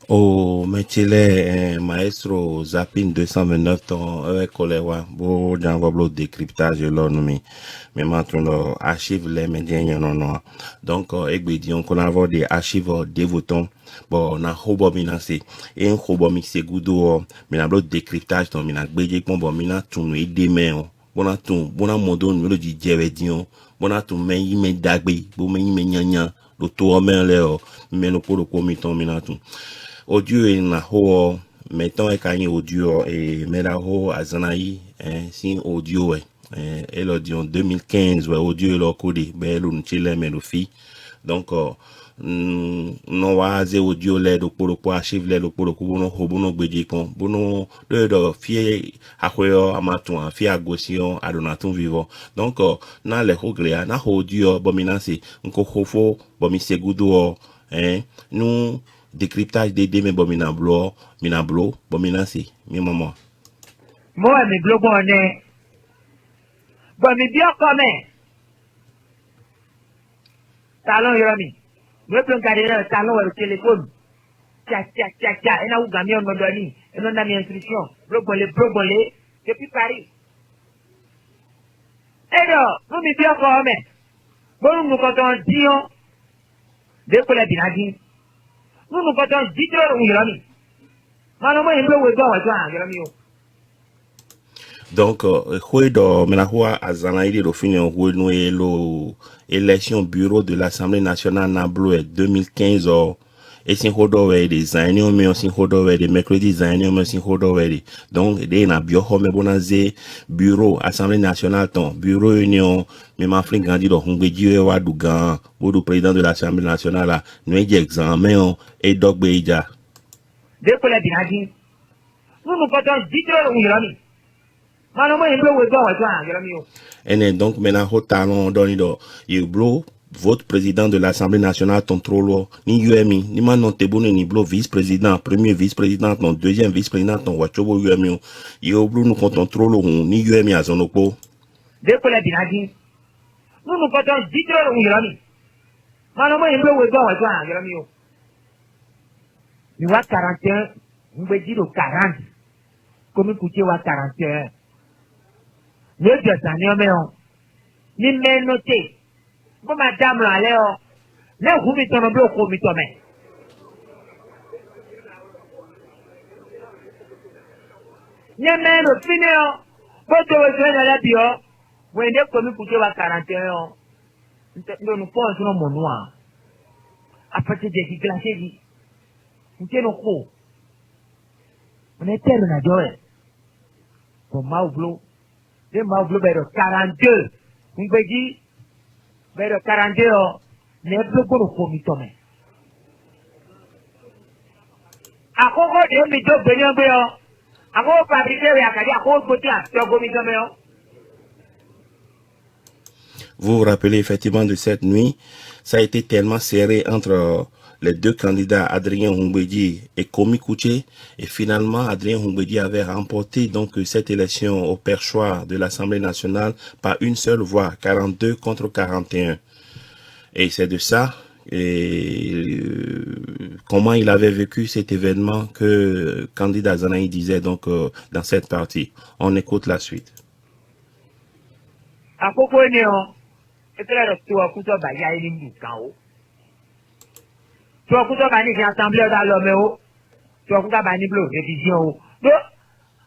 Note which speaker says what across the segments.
Speaker 1: Oh, Mechile, maestro Zapping 229 ton kolewa bo jango blo décryptage lo no mi matron archive les médias non. Donc egbe di on qu'on avoir des archives dévotons bon na hobo minase en hobo mi segudo mi na blo décryptage ton mi na gbeje pon bon mi na tunu edeme on bona tun bona modo mi lo di jeve di on bona tun men yi me dagbe bo men yi me nyanya lo to o men le o mi no ko mi ton mi na tun audio na ho mettons e kanye audio et mera ho azanayi sin audio elle a dit en 2015 audio lo kodi be lo nchile me lo fi donc non wa ze audio le do poro archive le do poro ko bono ho bono gbeji kon bono do fie akoyo amatu an fie agosion adonatun vivo donc na le ho glea na audio bominansi nko hofo bomi segudo nous décryptage des dés mais bon minablo bon minasi mi maman
Speaker 2: moi mi globo ne bon mi bien comme talon yomi me plan carrière talon au téléphone tia ena u gami on doni eno na mi instruction blobolé depuis Paris alors nous mi bien comme bon nous quand on dit de ko la binadi nous quand on dit trop yomi mano mo ndo we go wa twa yomi o.
Speaker 1: Donc, Menahoua Azanaïdi Rofinio no élection bureau de l'Assemblée nationale Nablo 2015 et sin hodo we design mais sin hodo we de mercredi design mais sin hodo we donc de na bio home bonaze bureau Assemblée nationale ton bureau union mais ma flin grandi do hungbeji wa dugan bodu président de l'Assemblée nationale là no examen et dog beija
Speaker 2: de ko la binadi nous quand on dit trop yomi.
Speaker 1: Et donc maintenant au talon donido blo votre président de l'Assemblée nationale ton trolo ni UMI ni manon tebone ni blo vice-président premier vice-président ton deuxième vice-président ton wachobo UMI yo blo nous comptons trolo ni UMI à zonoko
Speaker 2: de ko la binadi nous quand on dit trop yomi mano mo ndo we go wa twa yomi o ni wa 41 ngbe di do 40 comme kuche wa 41 le jotani o me o ni me noté bo madame la le o le hu mi tono bi o ko mi to me ni me no fini o bo to we se na la bi o we de ko mi kuche wa 41 o ndo no po so no mo no a partir de glacé di nte no ko on est terre na joe ko maublo de maublo bero 42 ngbeji bero 42 o ne blogo ko mi to me akoko de mi do gbenyo gbe o akoko fabriquer we akadi akoko gboti a to go mi to me o.
Speaker 1: Vous vous rappelez effectivement de cette nuit, ça a été tellement serré entre les deux candidats, Adrien Humbedi et Komi Kouché, et finalement Adrien Humbedi avait remporté donc cette élection au perchoir de l'Assemblée nationale par une seule voix, 42 contre 41. Et c'est de ça, comment il avait vécu cet événement que candidat Zanaï disait donc dans cette partie. On écoute la suite.
Speaker 2: Claro, tu akuto ba ya ni mbuka o. Tu akuto ba ni assemblée da lo me o. Tu akuto ba ni blo révision o. Do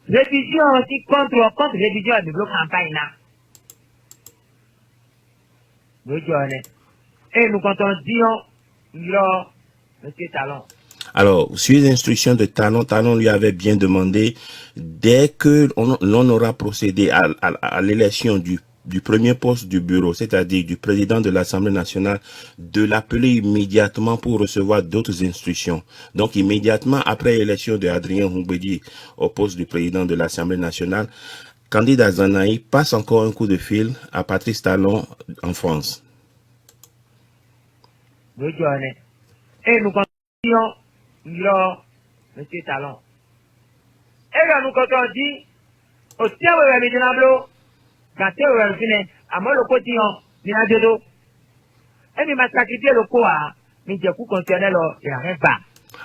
Speaker 2: révision si contre révision de blo campagne na. Nous jone. Et nous quand on dit monsieur Talon.
Speaker 1: Alors, sur les instructions de Talon lui avait bien demandé, dès que l'on aura procédé à l'élection du premier poste du bureau, c'est-à-dire du président de l'Assemblée nationale, de l'appeler immédiatement pour recevoir d'autres instructions. Donc, immédiatement après l'élection de Adrien Humbedi au poste du président de l'Assemblée nationale, candidat Zanaï passe encore un coup de fil à Patrice Talon en France.
Speaker 2: Nous jone. Et nous continuons, monsieur Talon. Et là, nous quand on dit, au tien, vous avez dit, quand tu es revenu, à moi le quotidien, il y a deux. Et il m'a sacrifié le quoi, mais j'ai coup concerné il n'y a rien pas.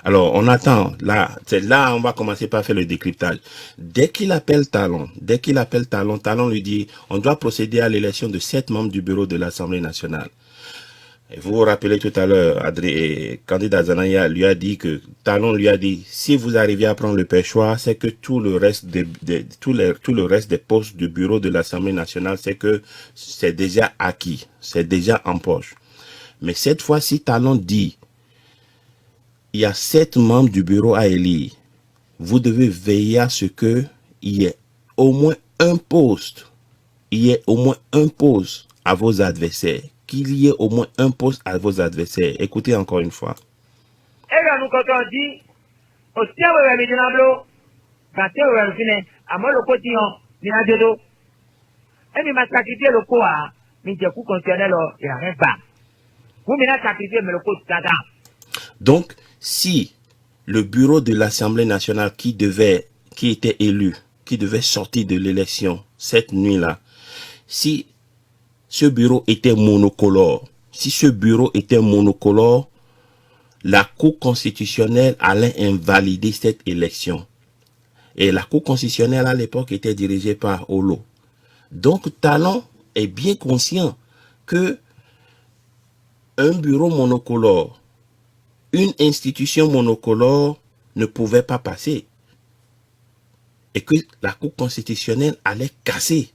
Speaker 1: Alors, on attend. Là, c'est là, on va commencer par faire le décryptage. Dès qu'il appelle Talon, Talon lui dit, on doit procéder à l'élection de 7 membres du bureau de l'Assemblée nationale. Et vous vous rappelez tout à l'heure, candidat Zanaya lui a dit que, Talon lui a dit, si vous arrivez à prendre le pêchoir, c'est que tout le reste tout le reste des postes du bureau de l'Assemblée nationale, c'est que c'est déjà acquis, c'est déjà en poche. Mais cette fois-ci, Talon dit, il y a 7 membres du bureau à élire. Vous devez veiller à ce que il y ait au moins un poste. Il y ait au moins un poste à vos adversaires. Qu'il y ait au moins un poste à vos adversaires. Écoutez encore une fois.
Speaker 2: Et là, nous, quand on dit, au tien, vous avez dit, quand vous avez fini, à moi, le quotidien, il y a deux dos. Et il m'a sacrifié le quoi, mais j'ai coup constitutionnel, il n'y a rien pas. Vous m'avez sacrifié, mais le coup, c'est ça.
Speaker 1: Donc, si le bureau de l'Assemblée nationale qui était élu, qui devait sortir de l'élection cette nuit-là, si ce bureau était monocolore, la Cour constitutionnelle allait invalider cette élection. Et la Cour constitutionnelle à l'époque était dirigée par Olo. Donc, Talon est bien conscient que un bureau monocolore, une institution monocolore ne pouvait pas passer. Et que la Cour constitutionnelle allait casser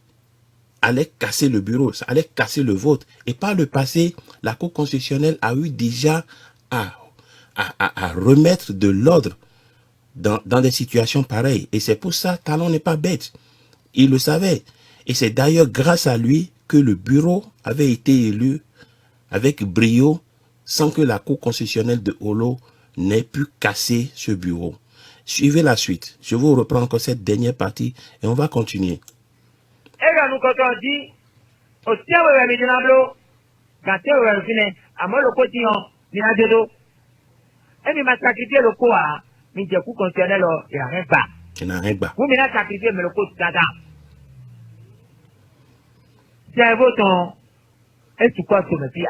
Speaker 1: le bureau, ça allait casser le vote. Et par le passé, la Cour constitutionnelle a eu déjà à remettre de l'ordre dans des situations pareilles. Et c'est pour ça, Talon n'est pas bête. Il le savait. Et c'est d'ailleurs grâce à lui que le bureau avait été élu avec brio sans que la Cour constitutionnelle de Olo n'ait pu casser ce bureau. Suivez la suite. Je vous reprends encore cette dernière partie et on va continuer.
Speaker 2: Et là, nous, quand on dit, au tien, vous avez dit, quand vous avez fini, à moi, le quotidien, il y a deux dos. Et il m'a sacrifié le quoi, mais j'ai coup constitutionnel, il n'y a rien pas.
Speaker 1: Il n'y a rien pas.
Speaker 2: Vous m'avez sacrifié, mais le coup, c'est ça. C'est votre, et tu crois que me fie.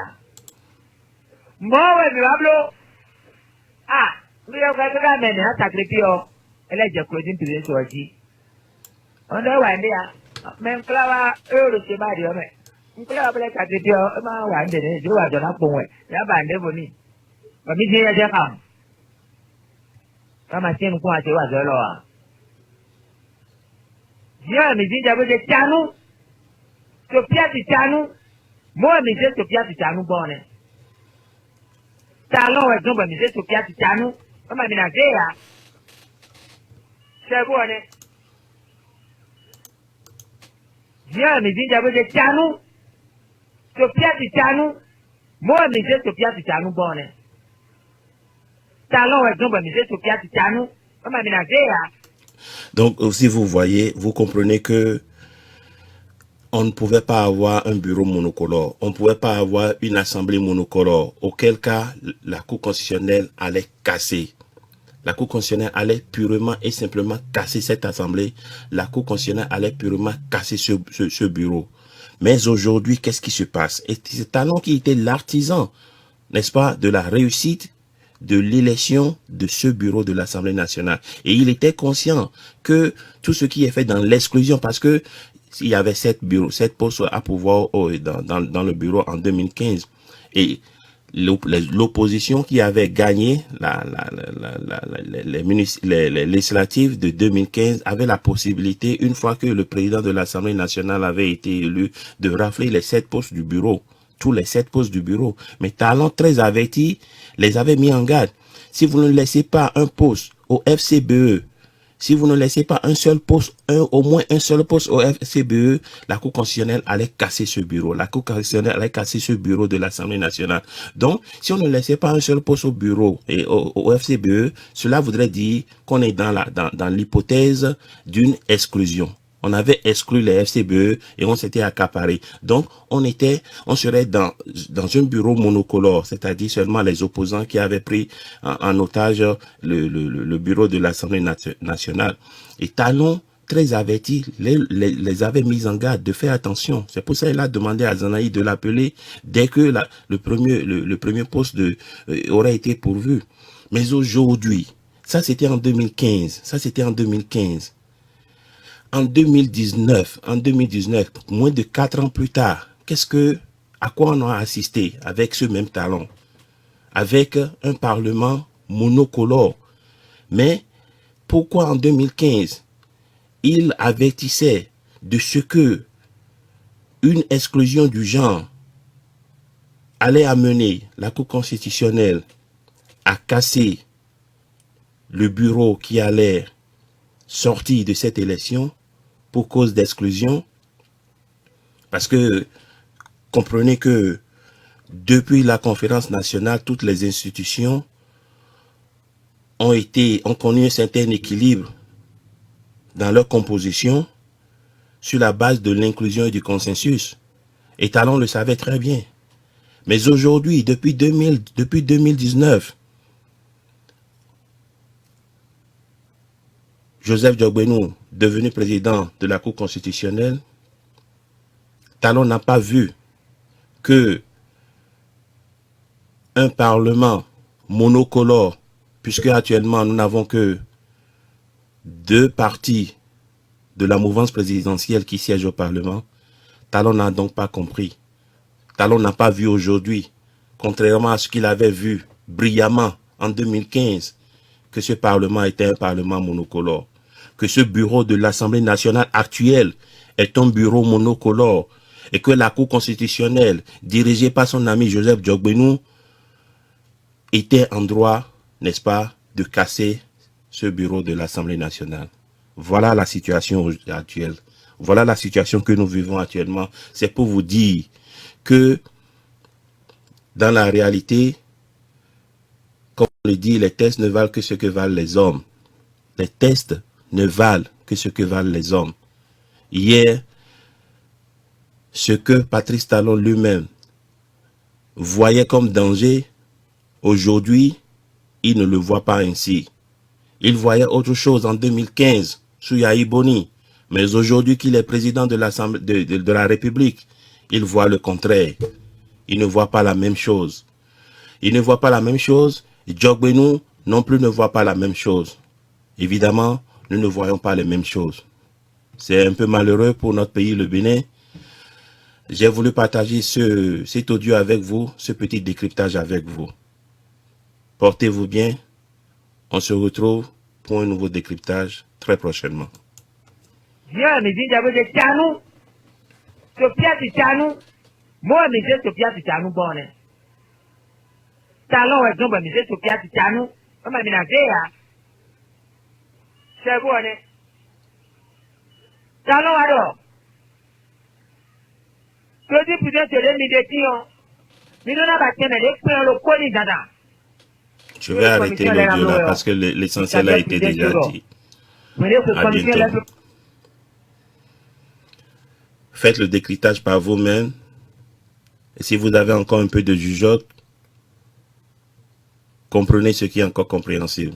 Speaker 2: Moi, ouais, mais hablo. Ah, vous avez fait un ménage, sacrifié, elle est déjà closing to the source. On est windé, même clava, le schéma de l'homme. Un clava, le sacrifié, ma windé, je vois de la pomme, il y a bandé boni. Mais il y a des femmes. Comme si nous pouvons voir de l'or. Viens, mais dis, j'avais des canons. Ce pied de canon. Moi, mais j'ai ce pied de canon bon. Talon, exemple, mais j'ai ce pied de canon. On m'a ménagé, là. C'est bon, hein. Viens, mais dis, j'avais des canons. Ce pied de canon. Moi, mais j'ai ce pied de canon bon. Talon, exemple, mais j'ai ce pied de canon. On m'a ménagé, là.
Speaker 1: Donc, si vous voyez, vous comprenez que on ne pouvait pas avoir un bureau monocolore, on ne pouvait pas avoir une assemblée monocolore, auquel cas la Cour constitutionnelle allait casser. La Cour constitutionnelle allait purement et simplement casser cette assemblée. La Cour constitutionnelle allait purement casser ce bureau. Mais aujourd'hui, qu'est-ce qui se passe? Et c'est Talon qui était l'artisan, n'est-ce pas, de la réussite de l'élection de ce bureau de l'Assemblée nationale. Et il était conscient que tout ce qui est fait dans l'exclusion, parce que il y avait 7 postes à pouvoir dans le bureau en 2015. Et l'opposition qui avait gagné les législatives de 2015 avait la possibilité, une fois que le président de l'Assemblée nationale avait été élu, de rafler les 7 postes du bureau. Tous les 7 postes du bureau. Mais Talon, très averti, les avait mis en garde. Si vous ne laissez pas un poste au FCBE, si vous ne laissez pas un seul poste, au moins un seul poste au FCBE, la Cour constitutionnelle allait casser ce bureau. La Cour constitutionnelle allait casser ce bureau de l'Assemblée nationale. Donc, si on ne laissait pas un seul poste au bureau et au FCBE, cela voudrait dire qu'on est dans l'hypothèse d'une exclusion. On avait exclu les FCBE et on s'était accaparé. Donc, on serait dans un bureau monocolore, c'est-à-dire seulement les opposants qui avaient pris en otage le bureau de l'Assemblée nationale. Et Talon, très averti, les avait mis en garde de faire attention. C'est pour ça qu'il a demandé à Zanaï de l'appeler dès que le premier poste aurait été pourvu. Mais aujourd'hui, ça c'était en 2015, ça c'était en 2015. En 2019, moins de 4 ans plus tard, à quoi on a assisté avec ce même talent? Avec un parlement monocolore. Mais pourquoi en 2015, il avertissait de ce que une exclusion du genre allait amener la Cour constitutionnelle à casser le bureau qui allait sortir de cette élection pour cause d'exclusion? Parce que comprenez que depuis la conférence nationale, toutes les institutions ont connu un certain équilibre dans leur composition sur la base de l'inclusion et du consensus. Et Talon le savait très bien. Mais aujourd'hui, depuis 2019, Joseph Diogbenou, devenu président de la Cour constitutionnelle, Talon n'a pas vu que un parlement monocolore, puisque actuellement nous n'avons que 2 partis de la mouvance présidentielle qui siègent au Parlement, Talon n'a donc pas compris. Talon n'a pas vu aujourd'hui, contrairement à ce qu'il avait vu brillamment en 2015, que ce Parlement était un Parlement monocolore, que ce bureau de l'Assemblée nationale actuelle est un bureau monocolore, et que la Cour constitutionnelle, dirigée par son ami Joseph Diogbenou, était en droit, n'est-ce pas, de casser ce bureau de l'Assemblée nationale. Voilà la situation actuelle. Voilà la situation que nous vivons actuellement. C'est pour vous dire que dans la réalité, comme on le dit, les tests ne valent que ce que valent les hommes. Les tests ne valent que ce que valent les hommes. Hier, ce que Patrice Talon lui-même voyait comme danger, aujourd'hui, il ne le voit pas ainsi. Il voyait autre chose en 2015 sous Yahi Boni. Mais aujourd'hui qu'il est président de la République, il voit le contraire. Il ne voit pas la même chose. Il ne voit pas la même chose. Diogbenou non plus ne voit pas la même chose. Évidemment, nous ne voyons pas les mêmes choses. C'est un peu malheureux pour notre pays, le Bénin. J'ai voulu partager cet audio avec vous, ce petit décryptage avec vous. Portez-vous bien. On se retrouve pour un nouveau décryptage très prochainement.
Speaker 2: Dieu me dit d'abord de Tchanou. Sophia de Tchanou. Moi, je dis Sophia de Tchanou, bonne. Talon, exemple, je dis Sophia de Tchanou. On m'a menacé, hein. C'est bon, hein. Talon, alors. Je dis peut-être que les médecins, mais nous n'avons pas de le colis d'Adam.
Speaker 1: Je vais arrêter l'audio là parce que l'essentiel a été déjà dit. À bientôt. Faites le décryptage par vous-même. Et si vous avez encore un peu de jugeote, comprenez ce qui est encore compréhensible.